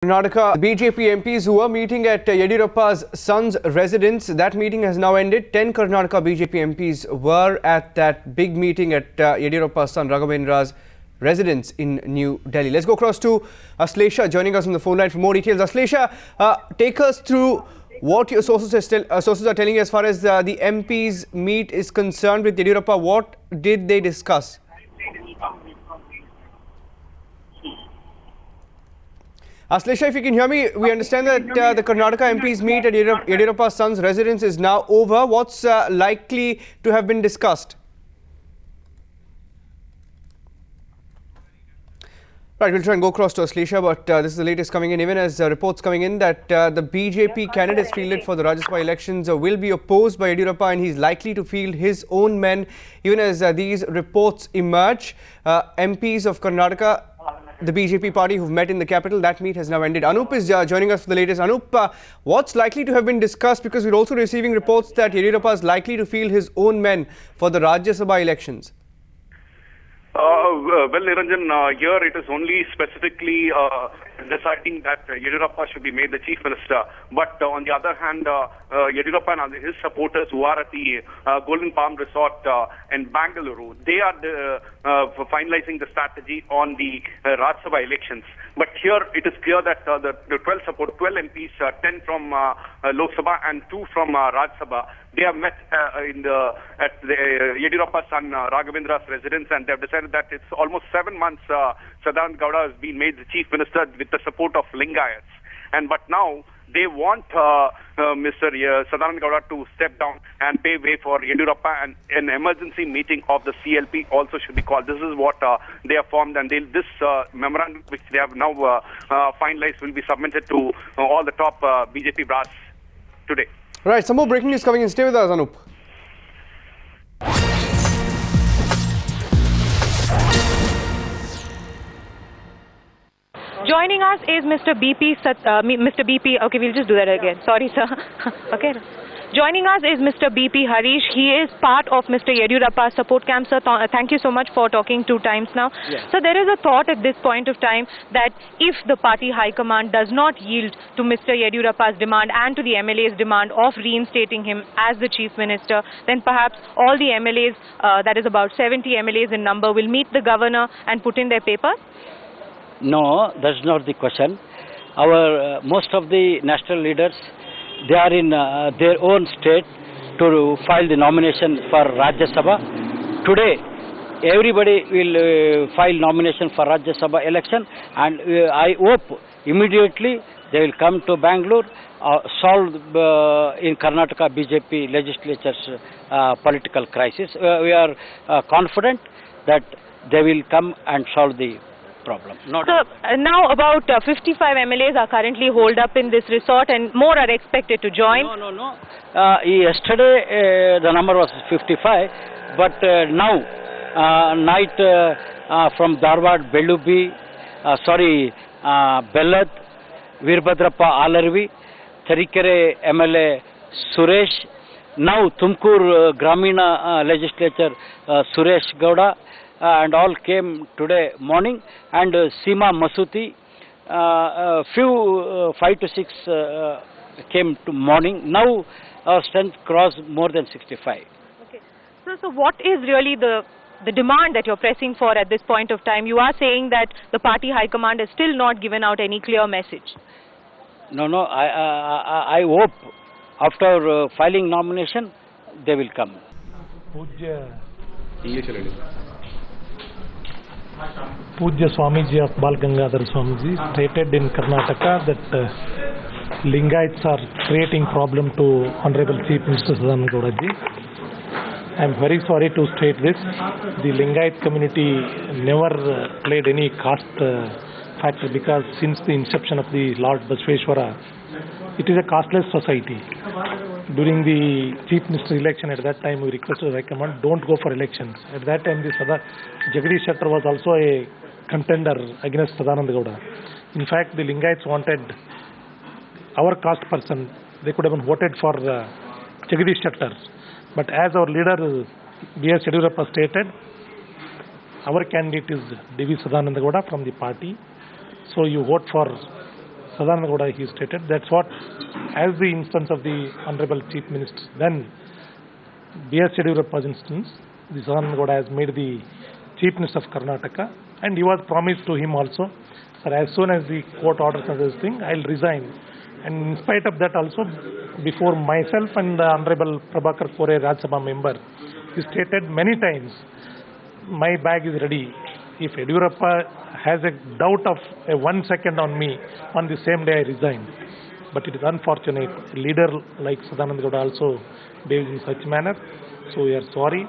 Karnataka BJP MPs who were meeting at Yediyurappa's son's residence. That meeting has now ended. 10 Karnataka BJP MPs were at that big meeting at Yediyurappa's son Raghavendra's residence in New Delhi. Let's go across to Aslesha joining us on the phone line for more details. Aslesha, take us through what your sources are telling you as far as the MPs meet is concerned with Yediyurappa. What did they discuss? Aslesha, if you can hear me, we understand that the Karnataka MPs meet at Yediyurappa's son's residence is now over. What's likely to have been discussed? Right, we'll try and go across to Aslesha, but this is the latest coming in, even as reports coming in that the BJP candidates fielded for the Rajya Sabha elections will be opposed by Yediyurappa, and he's likely to field his own men, even as these reports emerge. MPs of Karnataka, the BJP party who've met in the capital, that meet has now ended. Anup is joining us for the latest. Anup, what's likely to have been discussed? Because we're also receiving reports that Yediyurappa is likely to field his own men for the Rajya Sabha elections. Well, Niranjan, here it is only specifically deciding that Yediyurappa should be made the chief minister. But on the other hand, Yediyurappa and his supporters who are at the Golden Palm Resort in Bangalore, they are finalizing the strategy on the Rajya Sabha elections. But here it is clear that the 12 MPs, 10 from Lok Sabha and 2 from Rajya Sabha, they have met at the Yediyurappa's son Raghavendra's residence, and they have decided that it's almost 7 months Sadananda Gowda has been made the chief minister with the support of Lingayats. But now they want Mr. Sadananda Gowda to step down and pave way for Yediyurappa, and an emergency meeting of the CLP also should be called. This is what they have formed, and this memorandum which they have now finalized will be submitted to all the top BJP brass today. Right, some more breaking news coming in. Stay with us, Anup. Joining us is Mr. BP. Okay, we'll just do that again. Sorry, sir. Okay. Joining us is Mr. BP Harish. He is part of Mr. Yediyurappa's support camp. Sir, thank you so much for talking 2 times now. Yes. So there is a thought at this point of time that if the party high command does not yield to Mr. Yediyurappa's demand and to the MLA's demand of reinstating him as the chief minister, then perhaps all the MLAs, that is about 70 MLAs in number, will meet the governor and put in their papers? No, that's not the question. Our most of the national leaders, they are in their own state to file the nomination for Rajya Sabha. Today, everybody will file nomination for Rajya Sabha election, and I hope immediately they will come to Bangalore, solve in Karnataka BJP legislature's political crisis. We are confident that they will come and solve the problem. So now about 55 MLAs are currently holed up in this resort, and more are expected to join. No. Yesterday the number was 55, but now night from Dharwad, Bellubi, Bellad, Veerbhadrappa Alarvi, Tarikere MLA Suresh, now Tumkur Gramina legislature Suresh Gowda, and all came today morning, and Seema Masuti, few 5 to 6 came to morning. Now our strength crossed more than 65. Okay. So what is really the demand that you're pressing for at this point of time? You are saying that the party high command has still not given out any clear message. No, I hope after filing nomination they will come. Pujya Swamiji of Bal Gangadhar Swamiji stated in Karnataka that Lingaites are creating problem to Honorable Chief Minister Sadananda Gowda ji. I am very sorry to state this. The Lingayat community never played any caste factor, because since the inception of the Lord Basveshwara, it is a casteless society. During the chief minister election, at that time we requested, recommend, don't go for elections. At that time, Jagadish Shettar was also a contender against Sadananda Gowda. In fact, the Lingaites wanted our caste person. They could have been voted for Jagadish Shettar. But as our leader B.S. Yediyurappa stated, our candidate is D.V. Sadananda Gowda from the party. So you vote for Sadananda Gowda he stated. That's what, as the instance of the Honorable Chief Minister, then B.S. Yediyurappa's instance, the Sadananda Gowda has made the Chief Minister of Karnataka, and he was promised to him also, sir, as soon as the court orders this thing, I'll resign. And in spite of that also, before myself and the Honorable Prabhakar Kore, Rajya Sabha member, he stated many times, my bag is ready. If Yediyurappa has a doubt of 1 second on me, on the same day I resign. But it is unfortunate, a leader like Sadananda Gowda also behaves in such manner. So we are sorry.